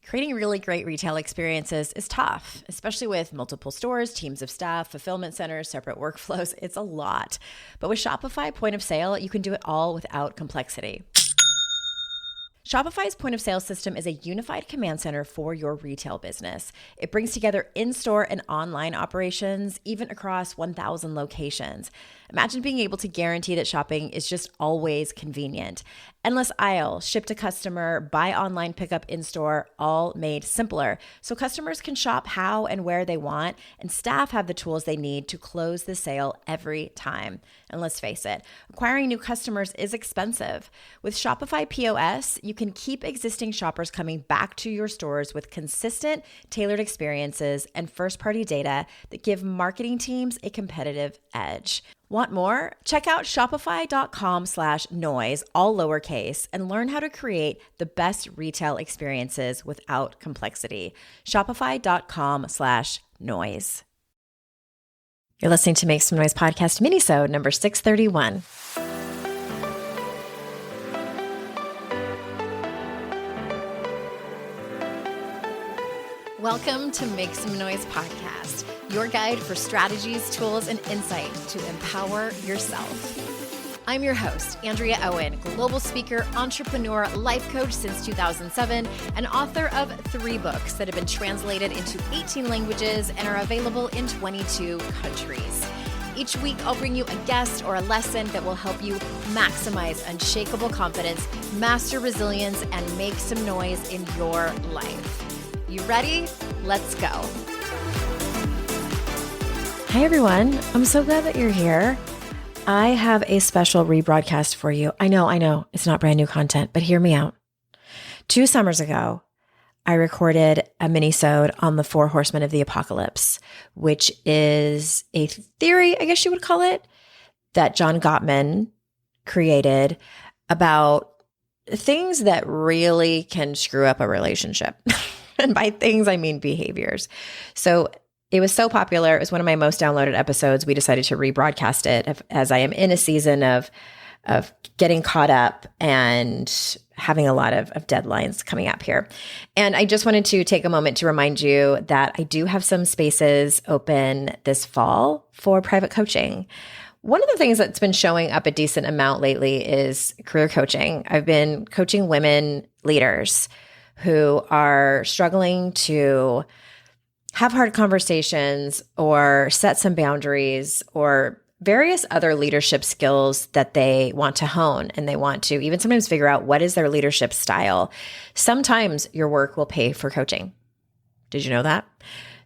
Creating really great retail experiences is tough, especially with multiple stores, teams of staff, fulfillment centers, separate workflows. It's a lot. But with Shopify Point of Sale, you can do it all without complexity. Shopify's point of sale system is a unified command center for your retail business. It brings together in-store and online operations, even across 1,000 locations. Imagine being able to guarantee that shopping is just always convenient. Endless aisle, ship to customer, buy online, pickup in-store, all made simpler. So customers can shop how and where they want, and staff have the tools they need to close the sale every time. And let's face it, acquiring new customers is expensive. With Shopify POS, you can keep existing shoppers coming back to your stores with consistent, tailored experiences and first-party data that give marketing teams a competitive edge. Want more? Check out shopify.com/noise, all lowercase, and learn how to create the best retail experiences without complexity. Shopify.com/noise. You're listening to Make Some Noise podcast Minisode number 631. Welcome to Make Some Noise podcast, your guide for strategies, tools, and insight to empower yourself. I'm your host, Andrea Owen, global speaker, entrepreneur, life coach since 2007, and author of 3 books that have been translated into 18 languages and are available in 22 countries. Each week, I'll bring you a guest or a lesson that will help you maximize unshakable confidence, master resilience, and make some noise in your life. You ready? Let's go. Hi, everyone. I'm so glad that you're here. I have a special rebroadcast for you. I know. It's not brand new content, but hear me out. 2 summers ago, I recorded a minisode on the Four Horsemen of the Apocalypse, which is a theory, I guess you would call it, that John Gottman created about things that really can screw up a relationship. And by things, I mean behaviors. So it was so popular. It was one of my most downloaded episodes. We decided to rebroadcast it as I am in a season of getting caught up and having a lot of deadlines coming up here. And I just wanted to take a moment to remind you that I do have some spaces open this fall for private coaching. One of the things that's been showing up a decent amount lately is career coaching. I've been coaching women leaders who are struggling to have hard conversations or set some boundaries or various other leadership skills that they want to hone, and they want to even sometimes figure out what is their leadership style. Sometimes your work will pay for coaching. Did you know that?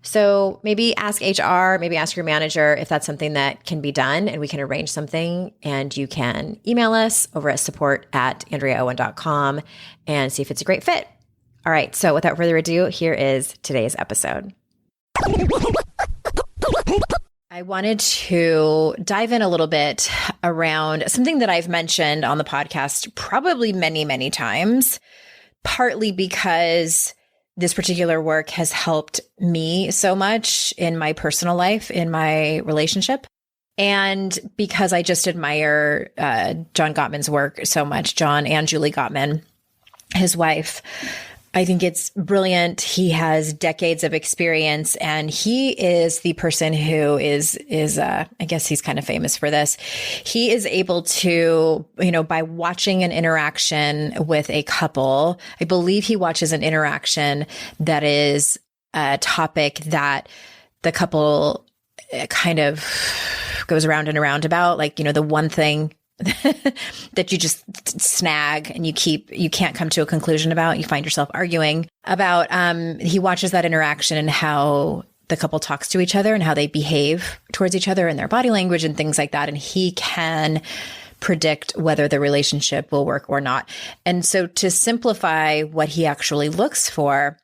So maybe ask HR, maybe ask your manager if that's something that can be done, and we can arrange something. And you can email us over at support@andreaowen.com and see if it's a great fit. All right, so without further ado, here is today's episode. I wanted to dive in a little bit around something that I've mentioned on the podcast probably many, many times, partly because this particular work has helped me so much in my personal life, in my relationship, and because I just admire John Gottman's work so much, John and Julie Gottman, his wife. I think it's brilliant. He has decades of experience, and he is the person who is I guess he's kind of famous for this. He is able to, by watching an interaction with a couple, I believe he watches an interaction that is a topic that the couple kind of goes around and around about, like, the one thing that you just snag and you can't come to a conclusion about, you find yourself arguing about. He watches that interaction and how the couple talks to each other and how they behave towards each other and their body language and things like that. And he can predict whether the relationship will work or not. And so to simplify what he actually looks for,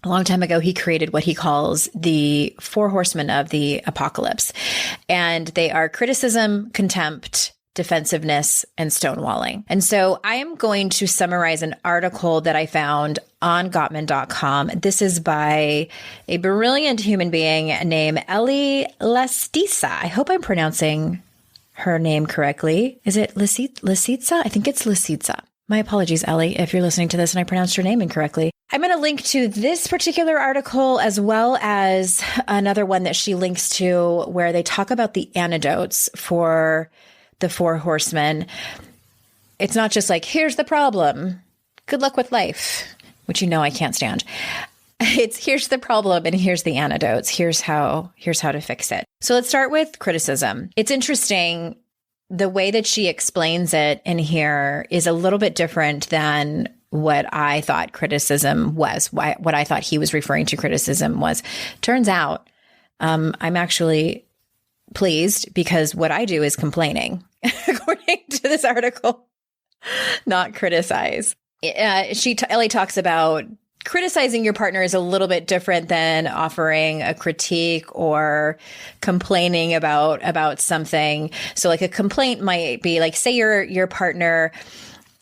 a long time ago, he created what he calls the Four Horsemen of the Apocalypse. And they are criticism, contempt, defensiveness, and stonewalling. And so I am going to summarize an article that I found on Gottman.com. This is by a brilliant human being named Ellie Lestisa. I hope I'm pronouncing her name correctly. Is it Lisitsa? I think it's Lisitsa. My apologies, Ellie, if you're listening to this and I pronounced your name incorrectly. I'm going to link to this particular article as well as another one that she links to where they talk about the antidotes for the Four Horsemen. It's not just like, here's the problem, good luck with life, which I can't stand. It's here's the problem and here's the antidotes. Here's how to fix it. So let's start with criticism. It's interesting. The way that she explains it in here is a little bit different than what I thought criticism was, what I thought he was referring to criticism was. Turns out, I'm actually pleased because what I do is complaining, according to this article, not criticize. Ellie talks about criticizing your partner is a little bit different than offering a critique or complaining about something. So like a complaint might be like, say your partner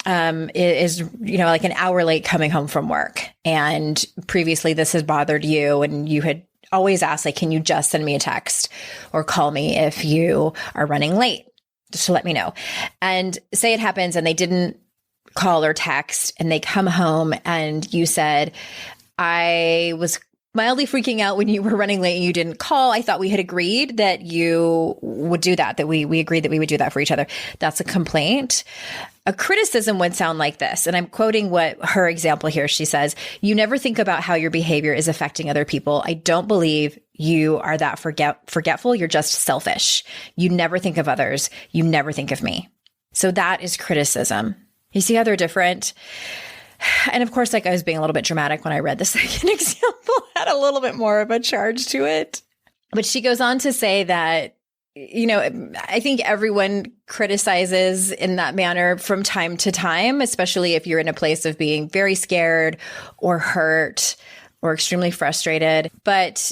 is like an hour late coming home from work, and previously this has bothered you, and you had always asked, like, can you just send me a text or call me if you are running late, just to let me know. And say it happens and they didn't call or text, and they come home and you said, I was mildly freaking out when you were running late and you didn't call. I thought we had agreed that you would do that we agreed that we would do that for each other. That's a complaint. A criticism would sound like this, and I'm quoting what her example here. She says, you never think about how your behavior is affecting other people. I don't believe you are that forgetful. You're just selfish. You never think of others. You never think of me. So that is criticism. You see how they're different? And of course, like, I was being a little bit dramatic when I read the second example, had a little bit more of a charge to it. But she goes on to say that, I think everyone criticizes in that manner from time to time, especially if you're in a place of being very scared or hurt or extremely frustrated. But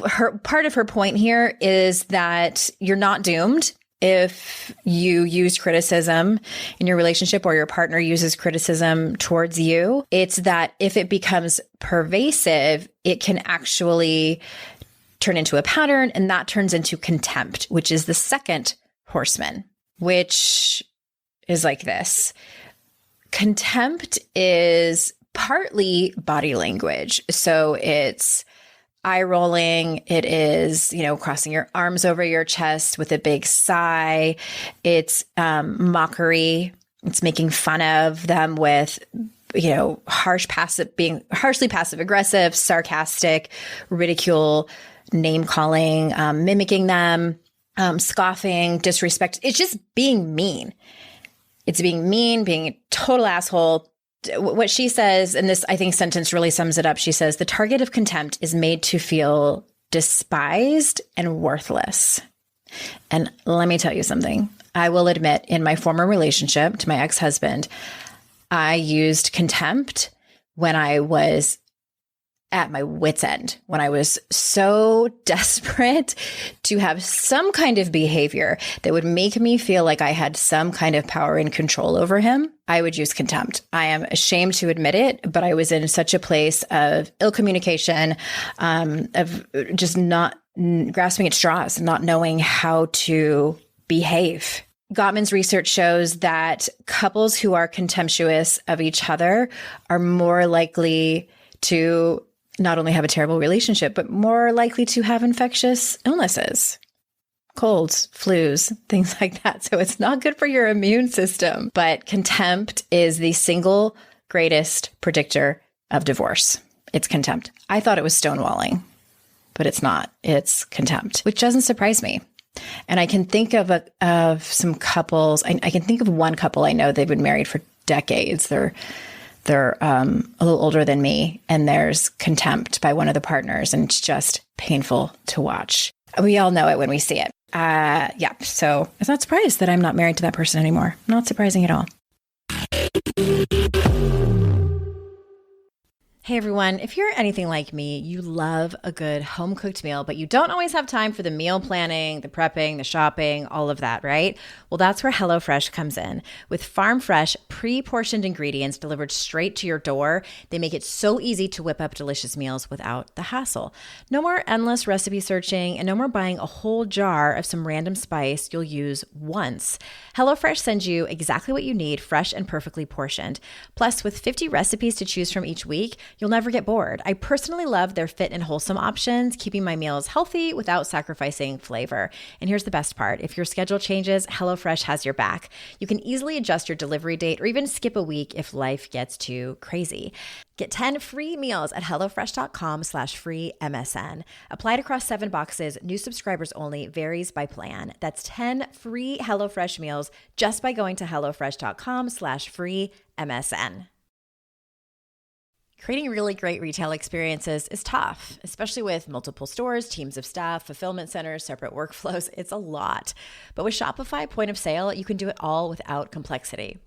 part of her point here is that you're not doomed if you use criticism in your relationship or your partner uses criticism towards you. It's that if it becomes pervasive, it can actually turn into a pattern, and that turns into contempt, which is the second horseman, which is like this. Contempt is partly body language. So it's eye rolling. It is, crossing your arms over your chest with a big sigh. It's mockery. It's making fun of them with, being harshly passive aggressive, sarcastic, ridicule, name calling, mimicking them, scoffing, disrespect. It's just being mean. It's being mean, being a total asshole. What she says, and this, I think, sentence really sums it up. She says, the target of contempt is made to feel despised and worthless. And let me tell you something. I will admit, in my former relationship to my ex-husband, I used contempt when I was at my wit's end, when I was so desperate to have some kind of behavior that would make me feel like I had some kind of power and control over him. I would use contempt. I am ashamed to admit it, but I was in such a place of ill communication, of just not grasping at straws, not knowing how to behave. Gottman's research shows that couples who are contemptuous of each other are more likely to not only have a terrible relationship, but more likely to have infectious illnesses, colds, flus, things like that. So it's not good for your immune system. But contempt is the single greatest predictor of divorce. It's contempt. I thought it was stonewalling, but it's not. It's contempt, which doesn't surprise me. And I can think of some couples. I can think of one couple I know. They've been married for decades. They're a little older than me, and there's contempt by one of the partners, and it's just painful to watch. We all know it when we see it. So I'm not surprised that I'm not married to that person anymore. Not surprising at all. Hey everyone, if you're anything like me, you love a good home-cooked meal, but you don't always have time for the meal planning, the prepping, the shopping, all of that, right? Well, that's where HelloFresh comes in. With farm-fresh, pre-portioned ingredients delivered straight to your door, they make it so easy to whip up delicious meals without the hassle. No more endless recipe searching, and no more buying a whole jar of some random spice you'll use once. HelloFresh sends you exactly what you need, fresh and perfectly portioned. Plus, with 50 recipes to choose from each week, you'll never get bored. I personally love their fit and wholesome options, keeping my meals healthy without sacrificing flavor. And here's the best part. If your schedule changes, HelloFresh has your back. You can easily adjust your delivery date or even skip a week if life gets too crazy. Get 10 free meals at HelloFresh.com/free MSN. Applied across 7 boxes. New subscribers only. Varies by plan. That's 10 free HelloFresh meals just by going to HelloFresh.com/free MSN. Creating really great retail experiences is tough, especially with multiple stores, teams of staff, fulfillment centers, separate workflows. It's a lot. But with Shopify Point of Sale, you can do it all without complexity.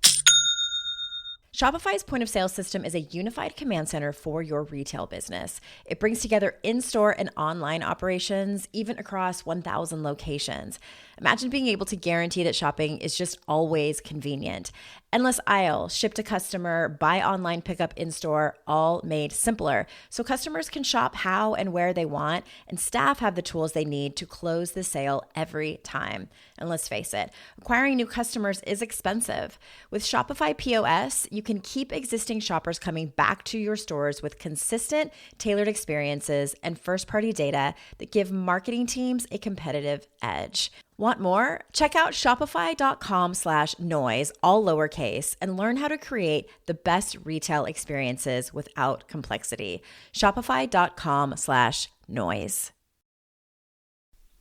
Shopify's point of sale system is a unified command center for your retail business. It brings together in-store and online operations, even across 1,000 locations. Imagine being able to guarantee that shopping is just always convenient. Endless aisle, ship to customer, buy online, pickup in-store, all made simpler. So customers can shop how and where they want, and staff have the tools they need to close the sale every time. And let's face it, acquiring new customers is expensive. With Shopify POS, you can keep existing shoppers coming back to your stores with consistent, tailored experiences and first-party data that give marketing teams a competitive edge. Want more? Check out shopify.com/noise, all lowercase, and learn how to create the best retail experiences without complexity. Shopify.com/noise.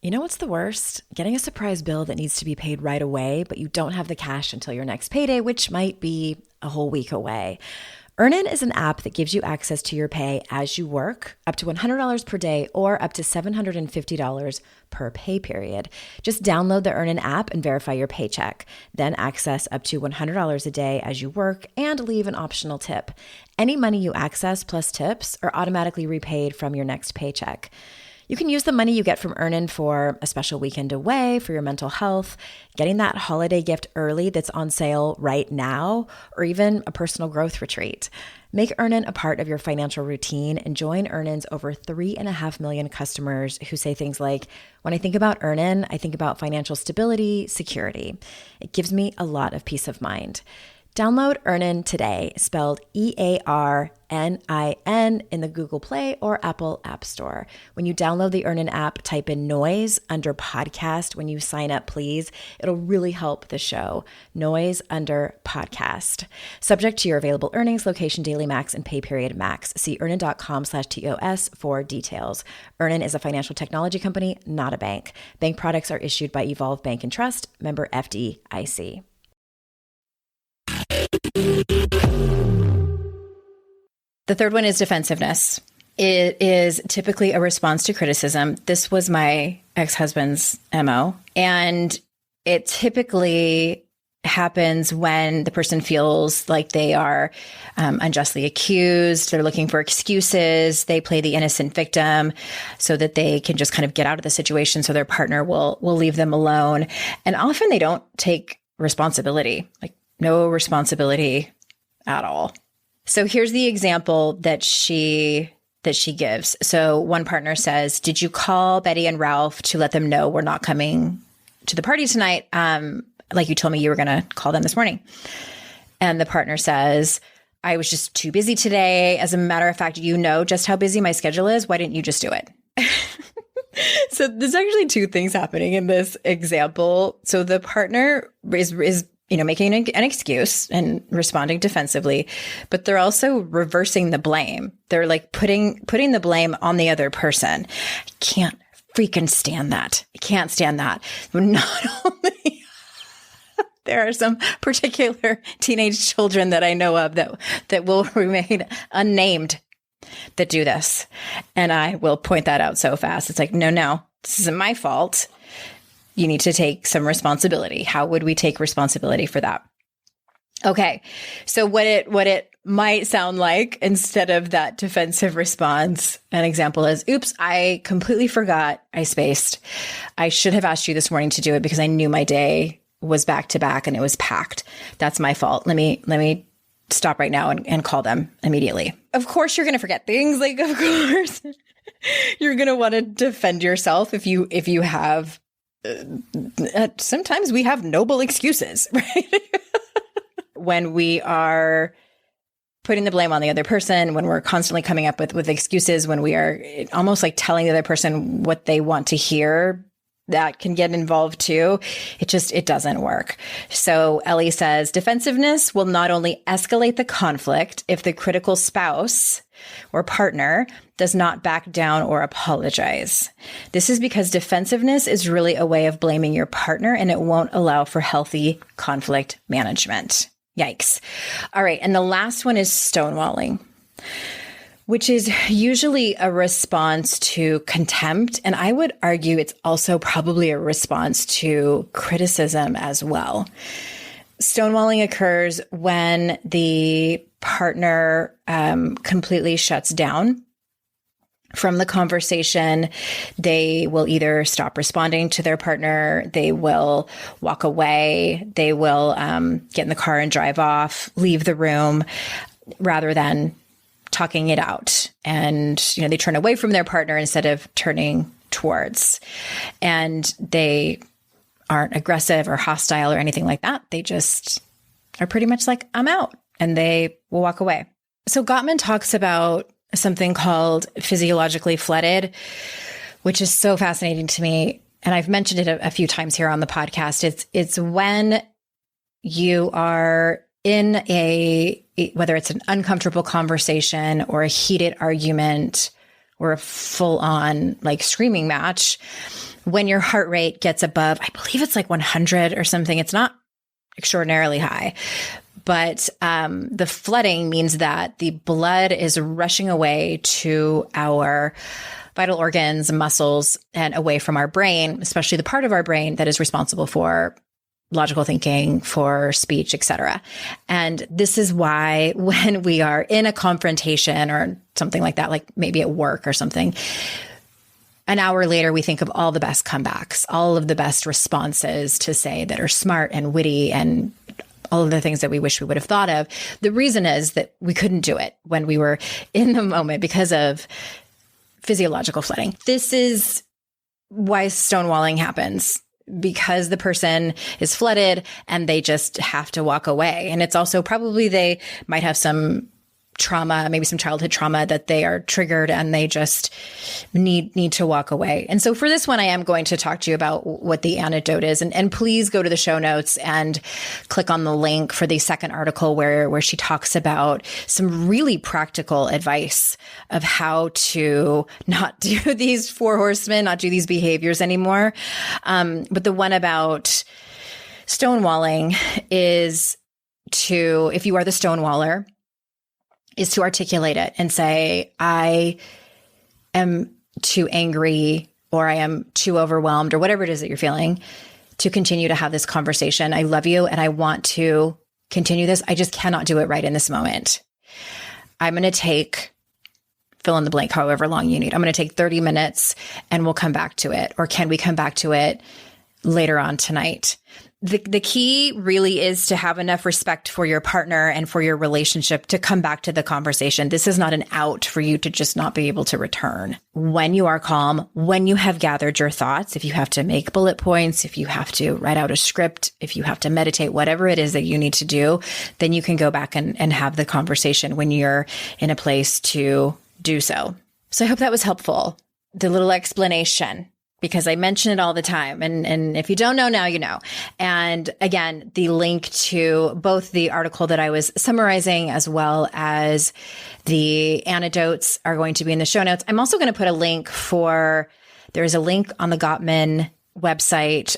You know what's the worst? Getting a surprise bill that needs to be paid right away, but you don't have the cash until your next payday, which might be a whole week away. Earnin is an app that gives you access to your pay as you work, up to $100 per day or up to $750 per pay period. Just download the Earnin app and verify your paycheck. Then access up to $100 a day as you work and leave an optional tip. Any money you access plus tips are automatically repaid from your next paycheck. You can use the money you get from Earnin for a special weekend away, for your mental health, getting that holiday gift early that's on sale right now, or even a personal growth retreat. Make Earnin a part of your financial routine and join Earnin's over 3.5 million customers who say things like, when I think about Earnin, I think about financial stability, security. It gives me a lot of peace of mind. Download Earnin today, spelled EARNIN in the Google Play or Apple App Store. When you download the Earnin app, type in Noise under podcast when you sign up, please. It'll really help the show. Noise under podcast. Subject to your available earnings, location, daily max, and pay period max. See earnin.com/TOS for details. Earnin is a financial technology company, not a bank. Bank products are issued by Evolve Bank and Trust, member FDIC. The third one is defensiveness. It is typically a response to criticism. This was my ex-husband's MO. And it typically happens when the person feels like they are unjustly accused. They're looking for excuses. They play the innocent victim so that they can just kind of get out of the situation so their partner will leave them alone. And often they don't take responsibility, like no responsibility at all. So here's the example that she gives. So one partner says, "Did you call Betty and Ralph to let them know we're not coming to the party tonight? Like you told me you were going to call them this morning." And the partner says, "I was just too busy today. As a matter of fact, you know just how busy my schedule is. Why didn't you just do it?" So there's actually two things happening in this example. So the partner is making an excuse and responding defensively, but they're also reversing the blame. They're like putting the blame on the other person. I can't freaking stand that. I can't stand that. But not only there are some particular teenage children that I know of that will remain unnamed that do this. And I will point that out so fast. It's like, no, this isn't my fault. You need to take some responsibility. How would we take responsibility for that? Okay. So what it might sound like instead of that defensive response. An example is, oops, I completely forgot. I spaced. I should have asked you this morning to do it because I knew my day was back to back and it was packed. That's my fault. Let me stop right now and call them immediately. Of course, you're going to forget things. Like, of course, you're going to want to defend yourself if you have, sometimes we have noble excuses, right? When we are putting the blame on the other person, when we're constantly coming up with excuses, when we are almost like telling the other person what they want to hear, that can get involved too. It doesn't work. So Ellie says, defensiveness will not only escalate the conflict if the critical spouse or partner does not back down or apologize. This is because defensiveness is really a way of blaming your partner, and it won't allow for healthy conflict management. Yikes. All right. And the last one is stonewalling, which is usually a response to contempt. And I would argue it's also probably a response to criticism as well. Stonewalling occurs when the partner completely shuts down from the conversation. They will either stop responding to their partner, they will walk away, they will get in the car and drive off, leave the room, rather than talking it out. And, they turn away from their partner instead of turning towards. And they aren't aggressive or hostile or anything like that. They just are pretty much like, I'm out, and they will walk away. So Gottman talks about something called physiologically flooded, which is so fascinating to me. And I've mentioned it a few times here on the podcast. It's when you are in whether it's an uncomfortable conversation or a heated argument or a full on like screaming match, when your heart rate gets above, I believe it's like 100 or something. It's not extraordinarily high. But the flooding means that the blood is rushing away to our vital organs, muscles, and away from our brain, especially the part of our brain that is responsible for logical thinking, for speech, etc. And this is why when we are in a confrontation or something like that, like maybe at work or something, an hour later, we think of all the best comebacks, all of the best responses to say that are smart and witty and all of the things that we wish we would have thought of. The reason is that we couldn't do it when we were in the moment because of physiological flooding. This is why stonewalling happens, because the person is flooded and they just have to walk away. And it's also probably they might have some trauma, maybe some childhood trauma that they are triggered and they just need to walk away. And so for this one, I am going to talk to you about what the antidote is. And please go to the show notes and click on the link for the second article where she talks about some really practical advice of how to not do these Four Horsemen, not do these behaviors anymore. But the one about stonewalling is to, if you are the stonewaller, is to articulate it and say, I am too angry or I am too overwhelmed or whatever it is that you're feeling to continue to have this conversation. I love you and I want to continue this. I just cannot do it right in this moment. I'm going to take fill in the blank, however long you need. I'm going to take 30 minutes and we'll come back to it. Or can we come back to it later on tonight? The key really is to have enough respect for your partner and for your relationship to come back to the conversation. This is not an out for you to just not be able to return. When you are calm, when you have gathered your thoughts, if you have to make bullet points, if you have to write out a script, if you have to meditate, whatever it is that you need to do, then you can go back and have the conversation when you're in a place to do so. So I hope that was helpful. The little explanation, because I mention it all the time. And if you don't know now, you know. And again, the link to both the article that I was summarizing as well as the antidotes are going to be in the show notes. I'm also going to put a link there's a link on the Gottman website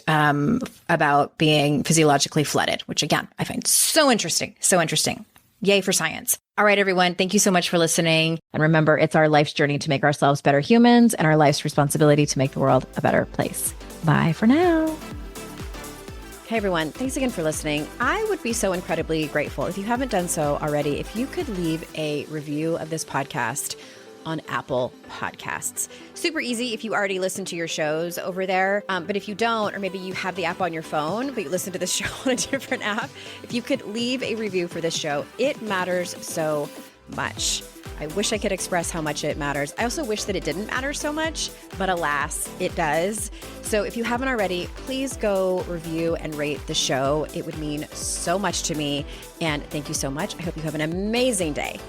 about being physiologically flooded, which again, I find so interesting. So interesting. Yay for science. All right, everyone. Thank you so much for listening. And remember, it's our life's journey to make ourselves better humans and our life's responsibility to make the world a better place. Bye for now. Hey everyone, thanks again for listening. I would be so incredibly grateful if you haven't done so already, if you could leave a review of this podcast on Apple Podcasts. Super easy if you already listen to your shows over there. But if you don't, or maybe you have the app on your phone, but you listen to the show on a different app, if you could leave a review for this show, it matters so much. I wish I could express how much it matters. I also wish that it didn't matter so much, but alas, it does. So if you haven't already, please go review and rate the show. It would mean so much to me. And thank you so much. I hope you have an amazing day.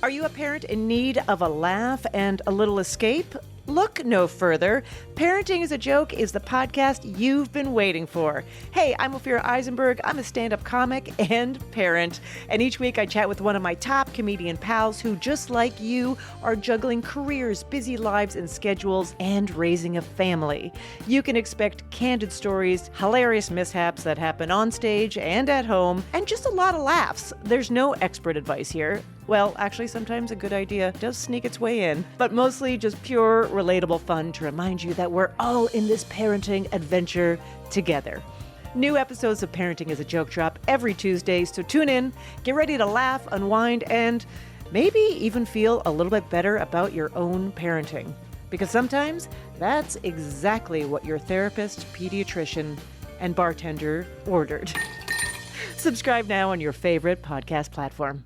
Are you a parent in need of a laugh and a little escape? Look no further. Parenting is a Joke is the podcast you've been waiting for. Hey, I'm Ophira Eisenberg. I'm a stand-up comic and parent. And each week I chat with one of my top comedian pals who, just like you, are juggling careers, busy lives and schedules, and raising a family. You can expect candid stories, hilarious mishaps that happen on stage and at home, and just a lot of laughs. There's no expert advice here. Well, actually, sometimes a good idea does sneak its way in, but mostly just pure, relatable fun to remind you that we're all in this parenting adventure together. New episodes of Parenting is a Joke drop every Tuesday, so tune in, get ready to laugh, unwind, and maybe even feel a little bit better about your own parenting. Because sometimes that's exactly what your therapist, pediatrician, and bartender ordered. Subscribe now on your favorite podcast platform.